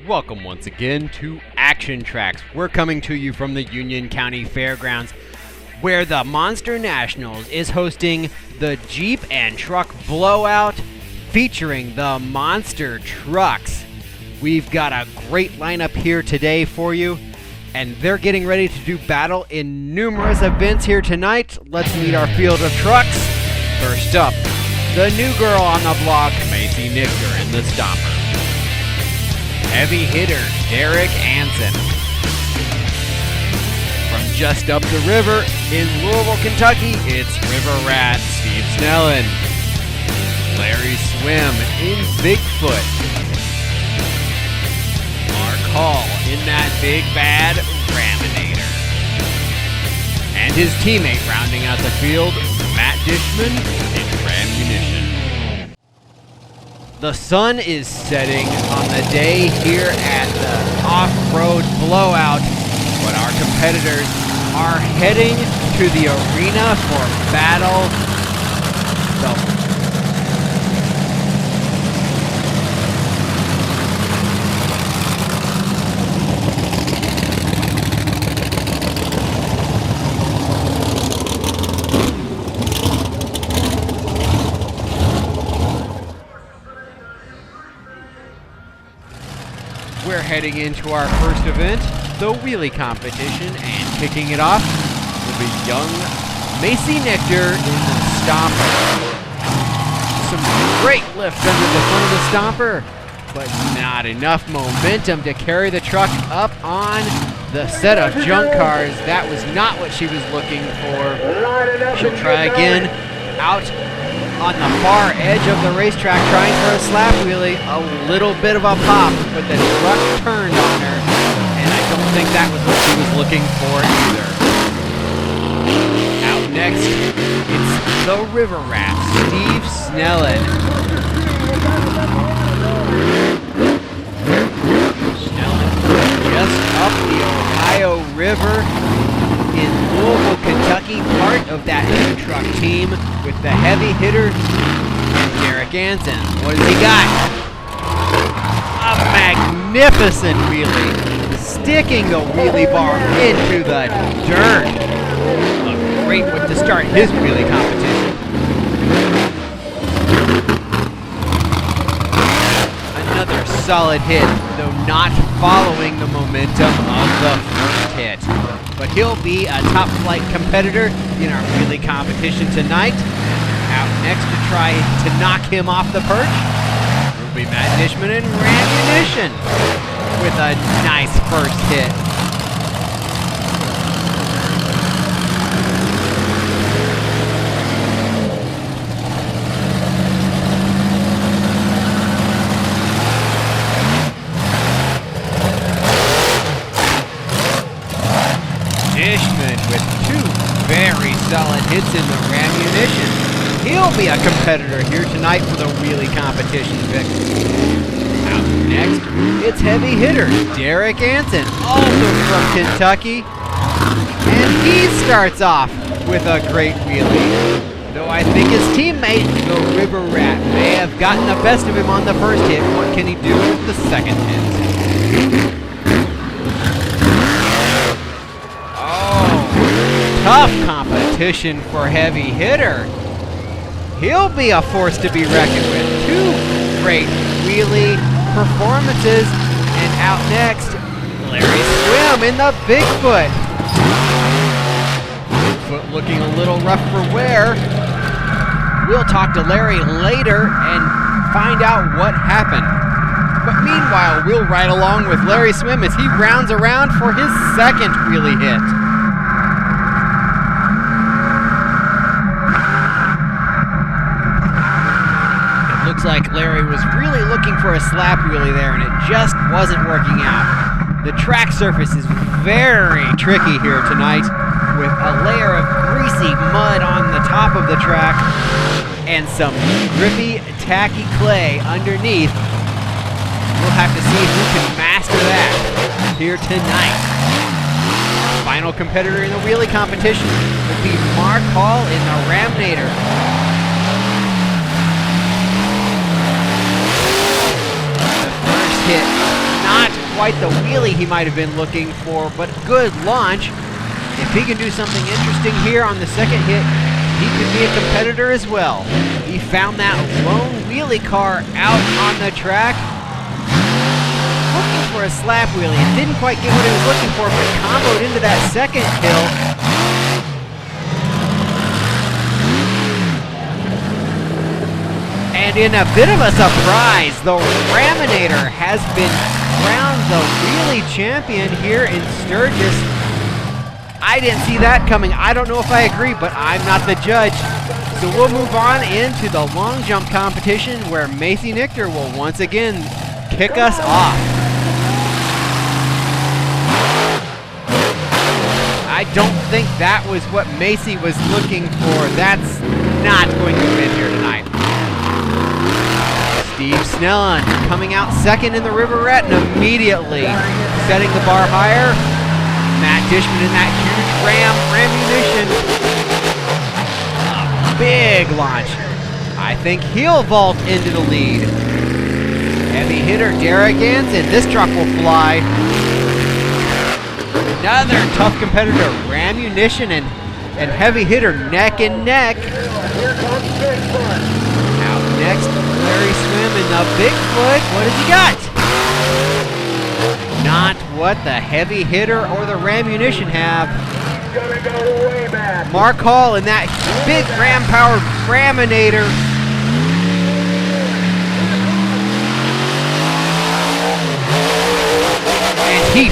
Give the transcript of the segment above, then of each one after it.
Welcome once again to ActionTracks. We're coming to you from the Union County Fairgrounds, where the Monster Nationals is hosting the Jeep and Truck Blowout featuring the monster trucks. We've got a great lineup here today for you, and they're getting ready to do battle in numerous events here tonight. Let's meet our field of trucks. First up, the new girl on the block, Macy Nichter and the Stomper. Heavy hitter, Derek Anson. From just up the river in Louisville, Kentucky, it's River Rat, Steve Snellen. Larry Swim in Bigfoot. Mark Hall in that big bad Raminator. And his teammate rounding out the field, Matt Dishman in Rammunition. The sun is setting on the day here at the Off-Road Blowout, but our competitors are heading to the arena for battle. We're heading into our first event, the Wheelie competition, and kicking it off will be young Macy Nichter in the Stomper. Some great lift under the front of the Stomper, but not enough momentum to carry the truck up on the set of junk cars. That was not what she was looking for. She'll try again out on the far edge of the racetrack, trying for a slap wheelie. A little bit of a pop, but the truck turned on her, and I don't think that was what she was looking for either. Out next, it's the River Rat, Steve Snellen. Snellen just up the Ohio River in Louisville, Kentucky, part of that new truck team with the heavy hitter, Derek Anson. What has he got? A magnificent wheelie, sticking the wheelie bar into the dirt. A great way to start his wheelie competition. Another solid hit, though not following the momentum of the first hit. But he'll be a top flight competitor in our wheelie competition tonight. Out next to try to knock him off the perch will be Matt Dishman and Rammunition with a nice first hit. Dishman with two very solid hits in the Rammunition. He'll be a competitor here tonight for the wheelie competition, Vic. Out next, it's heavy hitter Derek Anson, also from Kentucky. And he starts off with a great wheelie. Though I think his teammate, the River Rat, may have gotten the best of him on the first hit. What can he do with the second hit? Tough competition for heavy hitter. He'll be a force to be reckoned with. Two great wheelie performances. And out next, Larry Swim in the Bigfoot. Bigfoot looking a little rough for wear. We'll talk to Larry later and find out what happened. But meanwhile, we'll ride along with Larry Swim as he rounds around for his second wheelie hit. Looks like Larry was really looking for a slap wheelie there, and it just wasn't working out. The track surface is very tricky here tonight, with a layer of greasy mud on the top of the track and some grippy, tacky clay underneath. We'll have to see who can master that here tonight. Our final competitor in the wheelie competition will be Mark Hall in the Raminator. hit not quite the wheelie he might have been looking for, but good launch. If he can do something interesting here on the second hit, he could be a competitor as well. He found that lone wheelie car out on the track, looking for a slap wheelie. It didn't quite get what he was looking for, but comboed into that second kill. And in a bit of a surprise, the Raminator has been crowned the wheelie champion here in Sturgis. I didn't see that coming. I don't know if I agree, but I'm not the judge. So we'll move on into the long jump competition where Macy Nichter will once again kick us off. I don't think that was what Macy was looking for. That's not going to win here tonight. Steve Snellon coming out second in the River Rat and immediately setting the bar higher. Matt Dishman in that huge Rammunition. A big launch. I think he'll vault into the lead. Heavy hitter Derek Anson. This truck will fly. Another tough competitor, Rammunition and heavy hitter neck and neck. Out next, Larry Swim in the Bigfoot. What has he got? Not what the heavy hitter or the Rammunition have. Mark Hall in that big ram-powered Raminator. And he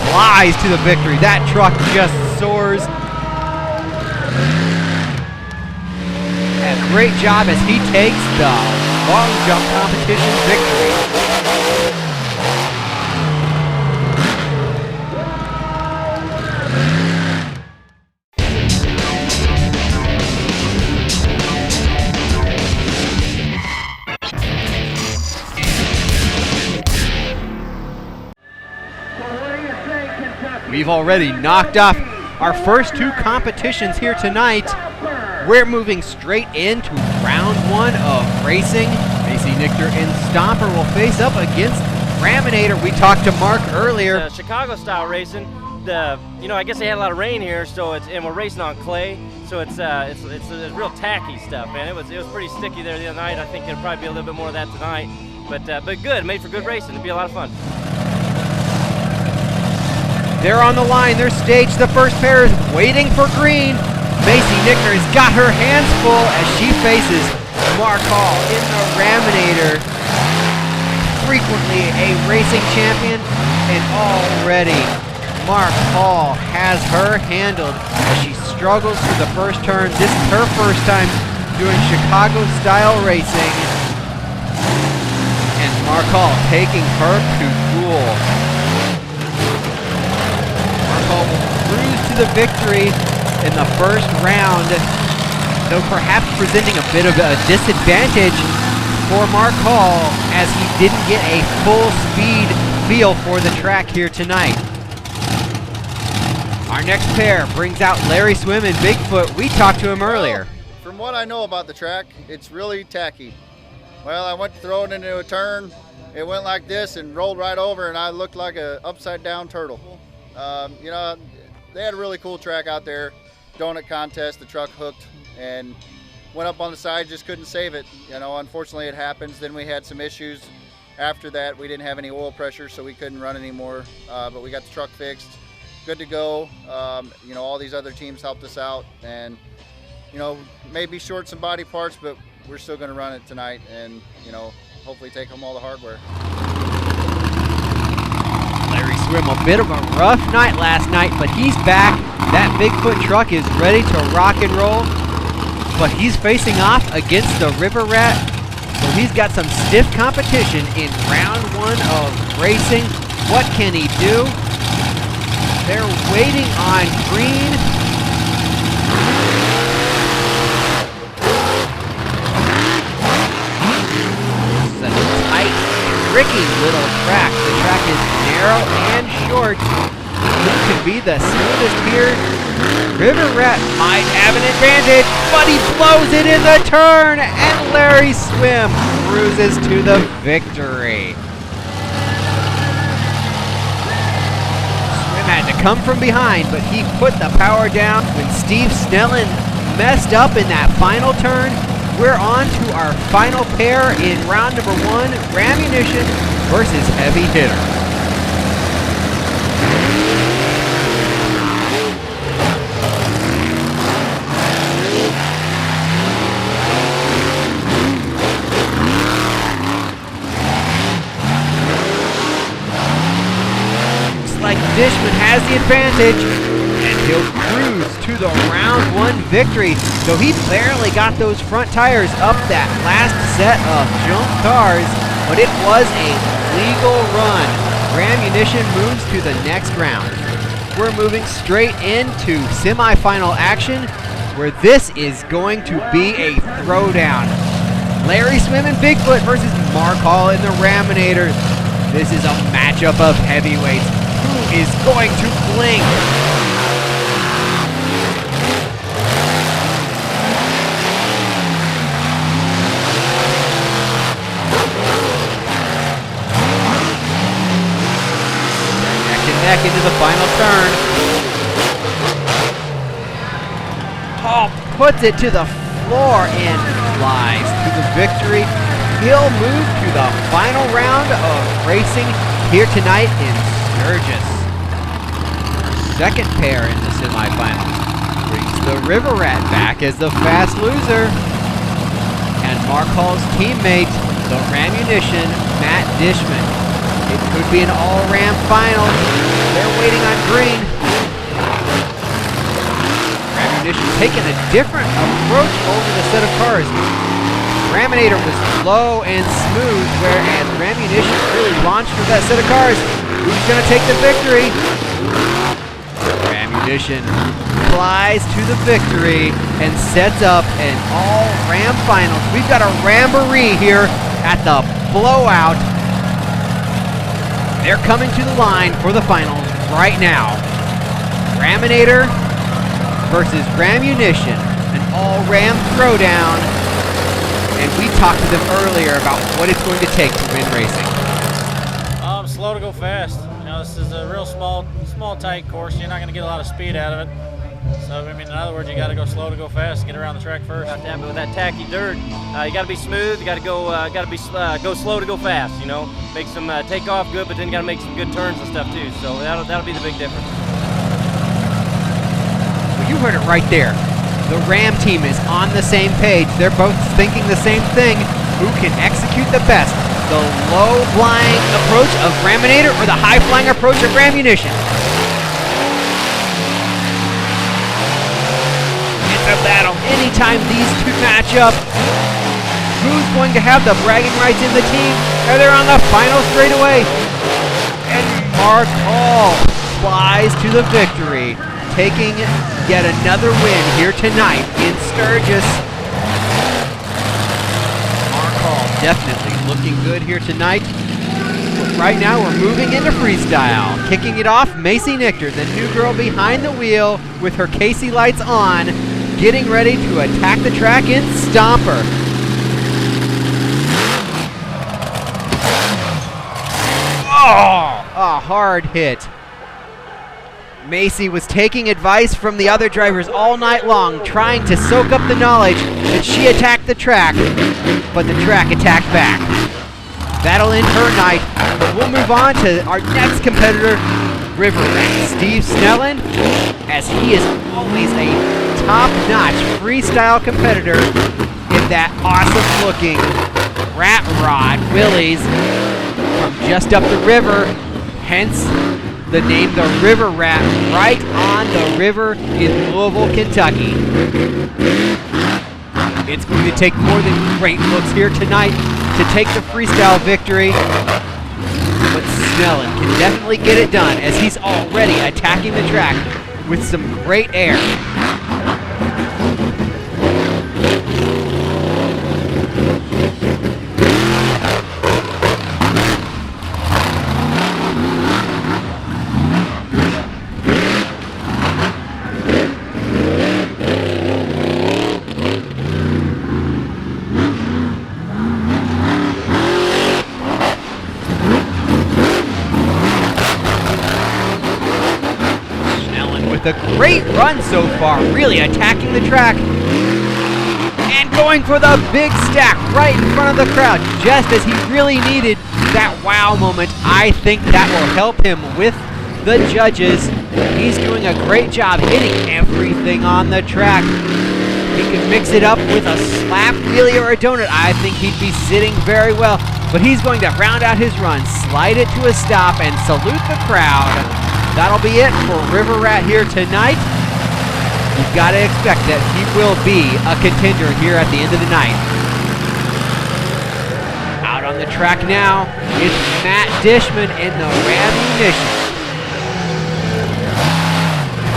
flies to the victory. That truck just soars. A great job as he takes the long jump competition victory. We've already knocked off our first two competitions here tonight. We're moving straight into round one of racing. Macy Nichter and Stomper will face up against Raminator. We talked to Mark earlier. Chicago style racing. I guess they had a lot of rain here, and we're racing on clay, so it's real tacky stuff, man. It was pretty sticky there the other night. I think there'll probably be a little bit more of that tonight, but good, made for good racing. It'll be a lot of fun. They're on the line, they're staged. The first pair is waiting for green. Macy Nichter has got her hands full as she faces Mark Hall in the Raminator. Frequently a racing champion, and already Mark Hall has her handled as she struggles through the first turn. This is her first time doing Chicago-style racing. And Mark Hall taking her to cool. Mark Hall will cruise to the victory in the first round, though perhaps presenting a bit of a disadvantage for Mark Hall as he didn't get a full speed feel for the track here tonight. Our next pair brings out Larry Swim and Bigfoot. We talked to him earlier. From what I know about the track, it's really tacky. Well, I went to throw it into a turn. It went like this and rolled right over, and I looked like an upside down turtle. They had a really cool track out there. Donut contest, the truck hooked and went up on the side, just couldn't save it. Unfortunately it happens. Then we had some issues after that. We didn't have any oil pressure, so we couldn't run anymore, but we got the truck fixed, good to go. All these other teams helped us out, and maybe short some body parts, but we're still going to run it tonight and hopefully take home all the hardware. Larry Swim, a bit of a rough night last night, but he's back. That Bigfoot truck is ready to rock and roll, but he's facing off against the River Rat, so he's got some stiff competition in round one of racing. What can he do? They're waiting on green. This is a tight, tricky little track. The track is narrow and short. This could be the smoothest here. River Rat might have an advantage, but he blows it in the turn, and Larry Swim cruises to the victory. had to come from behind, but he put the power down when Steve Snellen messed up in that final turn. We're on to our final pair in round number 1, Rammunition versus Heavy Hitter. Like Dishman has the advantage, and he'll cruise to the round 1 victory. So he barely got those front tires up that last set of jump cars, but it was a legal run. Rammunition moves to the next round. We're moving straight into semifinal action, where this is going to be a throwdown. Larry Swim and Bigfoot versus Mark Hall in the Raminator. This is a matchup of heavyweights. Who is going to blink? Neck and neck into the final turn. Hall puts it to the floor and flies to the victory. He'll move to the final round of racing here tonight in Sturgis. Second pair in the semifinals brings the River Rat back as the fast loser. And Mark Hall's teammate, the Rammunition, Matt Dishman. It could be an all-Ram final. They're waiting on green. Rammunition taking a different approach over the set of cars. Raminator was low and smooth, whereas Rammunition really launched for that set of cars. Who's going to take the victory? Rammunition flies to the victory and sets up an all-Ram finals. We've got a Ramboree here at the Blowout. They're coming to the line for the finals right now. Raminator versus Rammunition, an all-Ram throwdown. And we talked to them earlier about what it's going to take to win racing. Slow to go fast. You know, this is a real small, tight course. You're not going to get a lot of speed out of it. So, I mean, in other words, you got to go slow to go fast. Get around the track first. But with that tacky dirt, you got to be smooth. You got to go, go slow to go fast. You know, make some take off good, but then you got to make some good turns and stuff too. So that'll be the big difference. Well, you heard it right there. The Ram team is on the same page. They're both thinking the same thing. Who can execute the best? The low-flying approach of Raminator or the high-flying approach of Rammunition? It's a battle anytime these two match up. Who's going to have the bragging rights in the team? And they're on the final straightaway. And Mark Hall flies to the victory, taking yet another win here tonight in Sturgis. Mark Hall definitely looking good here tonight. But right now we're moving into freestyle. Kicking it off, Macy Nichter, the new girl behind the wheel with her Casey lights on, getting ready to attack the track in Stomper. Oh, a hard hit. Macy was taking advice from the other drivers all night long, trying to soak up the knowledge that she attacked the track, but the track attacked back. That'll end her night, but we'll move on to our next competitor, River Rat Steve Snellen, as he is always a top-notch freestyle competitor in that awesome-looking rat rod Wheelies from just up the river, hence the name the River Rat, right on the river in Louisville, Kentucky. It's going to take more than great looks here tonight to take the freestyle victory, but Snellen can definitely get it done as he's already attacking the track with some great air. with a great run so far, really attacking the track and going for the big stack right in front of the crowd, just as he really needed that wow moment. I think that will help him with the judges. He's doing a great job hitting everything on the track. He could mix it up with a slap wheelie or a donut. I think he'd be sitting very well, but he's going to round out his run, slide it to a stop, and salute the crowd. That'll be it for River Rat here tonight. You've got to expect that he will be a contender here at the end of the night. Out on the track now is Matt Dishman in the Rammunition.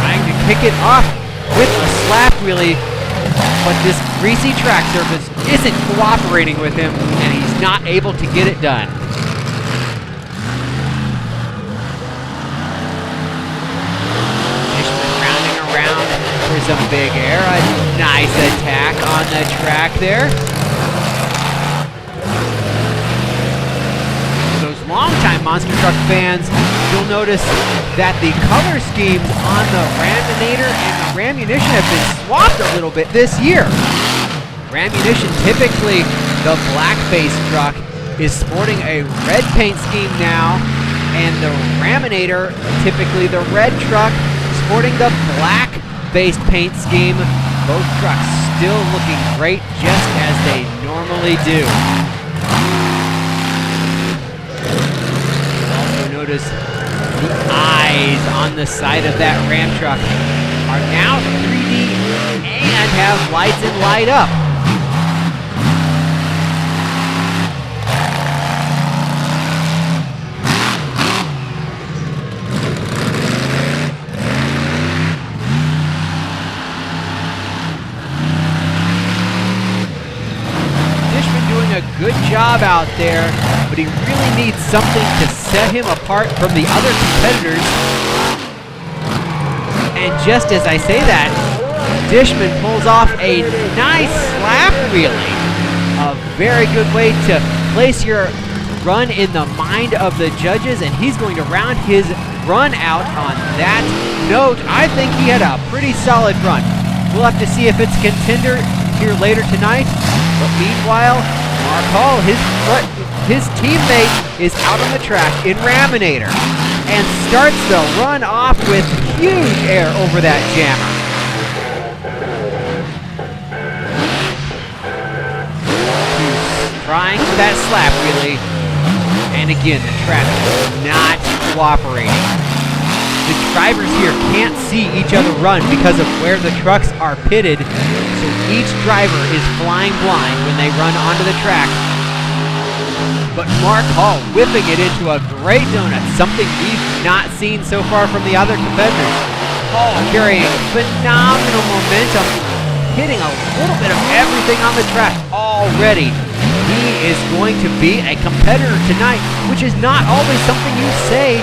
Trying to kick it off with a slap wheelie, but this greasy track surface isn't cooperating with him, and he's not able to get it done. Dishman rounding around for some big air. A nice attack on the track there. For those longtime Monster Truck fans, you'll notice that the color schemes on the Raminator and the Rammunition have been swapped a little bit this year. Rammunition, typically the black base truck, is sporting a red paint scheme now, and the Raminator, typically the red truck, sporting the black base paint scheme. Both trucks still looking great, just as they normally do. Also notice the eyes on the side of that Ram truck are now 3D and have lights and light up. A good job out there, but he really needs something to set him apart from the other competitors. And just as I say that, Dishman pulls off a nice slap wheelie. A very good way to place your run in the mind of the judges, and he's going to round his run out on that note. I think he had a pretty solid run. We'll have to see if it's contender here later tonight, but meanwhile, Mark Hall, his teammate, is out on the track in Raminator and starts the run off with huge air over that jammer. He's trying for that slap wheelie, and again, the track is not cooperating. The drivers here can't see each other run because of where the trucks are pitted, so each driver is flying blind when they run onto the track. But Mark Hall whipping it into a great donut, something we've not seen so far from the other competitors. Hall carrying phenomenal momentum, hitting a little bit of everything on the track already. He is going to be a competitor tonight, which is not always something you say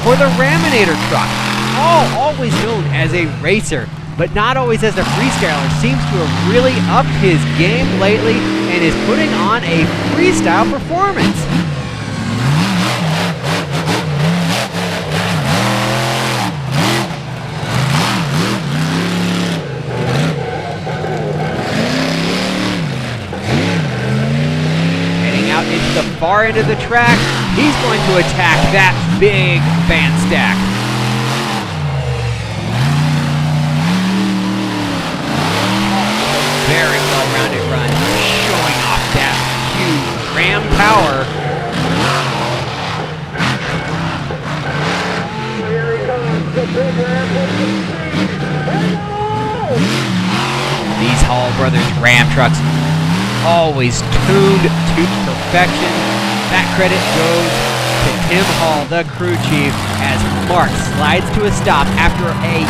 for the Raminator truck. Hall, always known as a racer, but not always as a freestyler, seems to have really upped his game lately and is putting on a freestyle performance. Heading out into the far end of the track, he's going to attack that big fan stack. Very well-rounded run, showing off that huge Ram power. These Hall Brothers Ram trucks, always tuned to perfection. That credit goes to Tim Hall, the crew chief, as Mark slides to a stop after a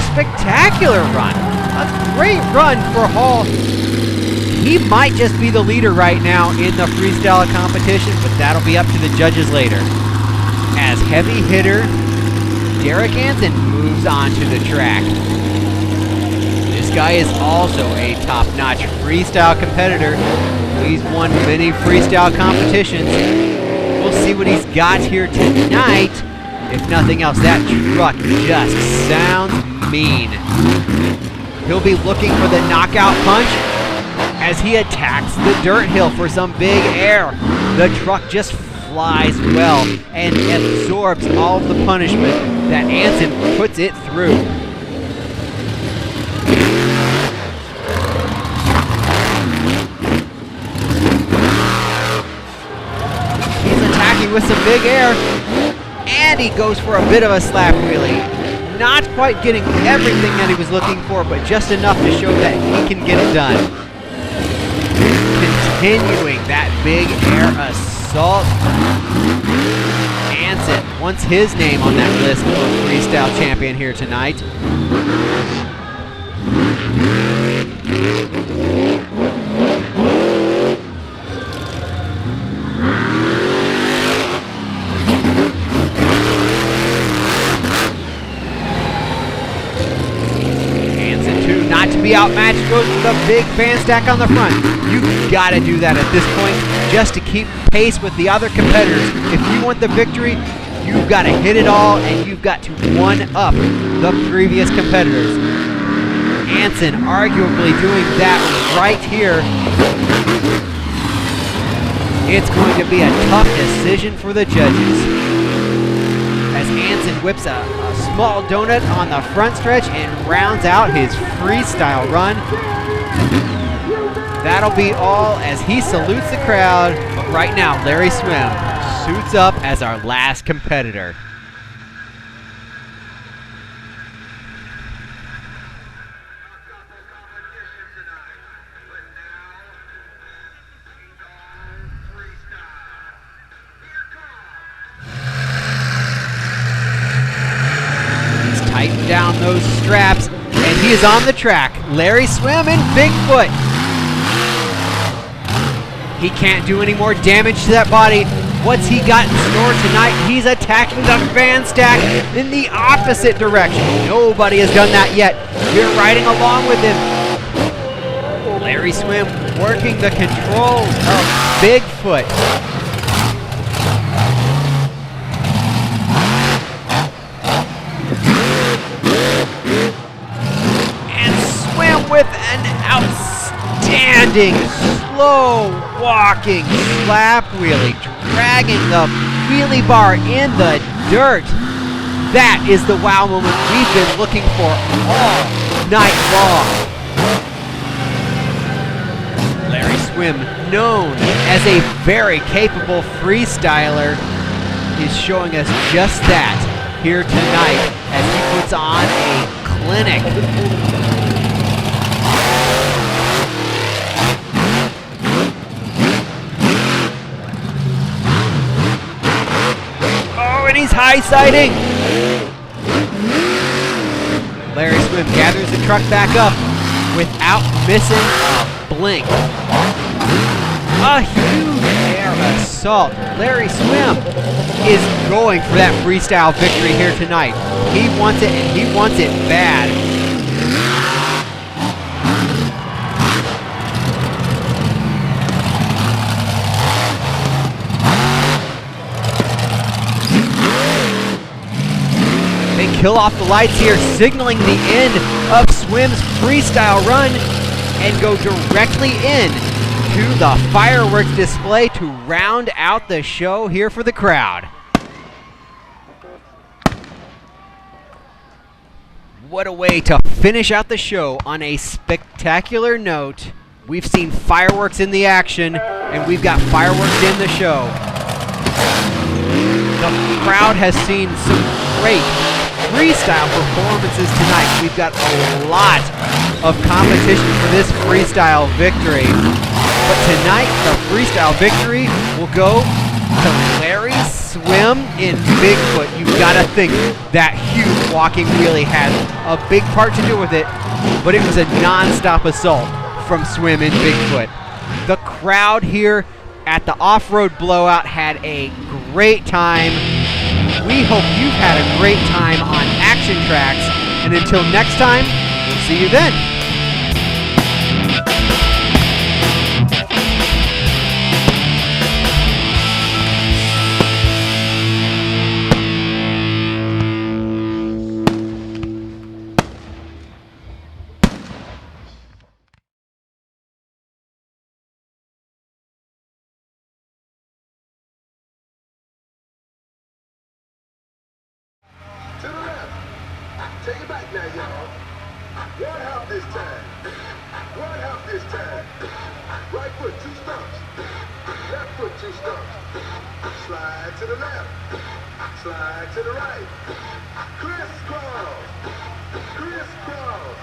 spectacular run. A great run for Hall. He might just be the leader right now in the freestyle competition, but that'll be up to the judges later. As heavy hitter, Derek Anson moves on to the track. This guy is also a top-notch freestyle competitor. He's won many freestyle competitions. We'll see what he's got here tonight. If nothing else, that truck just sounds mean. He'll be looking for the knockout punch as he attacks the dirt hill for some big air. The truck just flies well and absorbs all of the punishment that Anson puts it through. He's attacking with some big air, and he goes for a bit of a slap wheelie. Not quite getting everything that he was looking for, but just enough to show that he can get it done. Continuing that big air assault. Anson wants his name on that list for Freestyle champion here tonight. Not to be outmatched, goes with a big fan stack on the front. You've got to do that at this point just to keep pace with the other competitors. If you want the victory, you've got to hit it all, and you've got to one-up the previous competitors. Anson arguably doing that right here. It's going to be a tough decision for the judges as Anson whips a small donut on the front stretch and rounds out his freestyle run. That'll be all as he salutes the crowd. But right now, Larry Swim suits up as our last competitor. Tighten down those straps, and he is on the track. Larry Swim and Bigfoot. He can't do any more damage to that body. What's he got in store tonight? He's attacking the fan stack in the opposite direction. Nobody has done that yet. You're riding along with him. Larry Swim working the controls of Bigfoot. With an outstanding slow walking slap wheelie, dragging the wheelie bar in the dirt. That is the wow moment we've been looking for all night long. Larry Swim, known as a very capable freestyler, is showing us just that here tonight as he puts on a clinic. And he's high-siding. Larry Swim gathers the truck back up without missing a blink. A huge air assault. Larry Swim is going for that freestyle victory here tonight. He wants it, and he wants it bad. Kill off the lights here, signaling the end of Swim's freestyle run, and go directly in to the fireworks display to round out the show here for the crowd. What a way to finish out the show on a spectacular note. We've seen fireworks in the action, and we've got fireworks in the show. The crowd has seen some great freestyle performances tonight. We've got a lot of competition for this freestyle victory. But tonight, the freestyle victory will go to Larry Swim in Bigfoot. You've got to think that huge walking wheelie had a big part to do with it, but it was a non-stop assault from Swim in Bigfoot. The crowd here at the Off-Road Blowout had a great time. We hope you've had a great time on ActionTracks, and until next time, we'll see you then. Take it back now, y'all. One hop this time. One hop this time. Right foot, 2 stumps. Left foot, 2 stumps. Slide to the left. Slide to the right. Crisscross. Crisscross.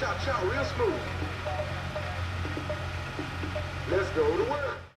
Chow, chow, real smooth. Let's go to work.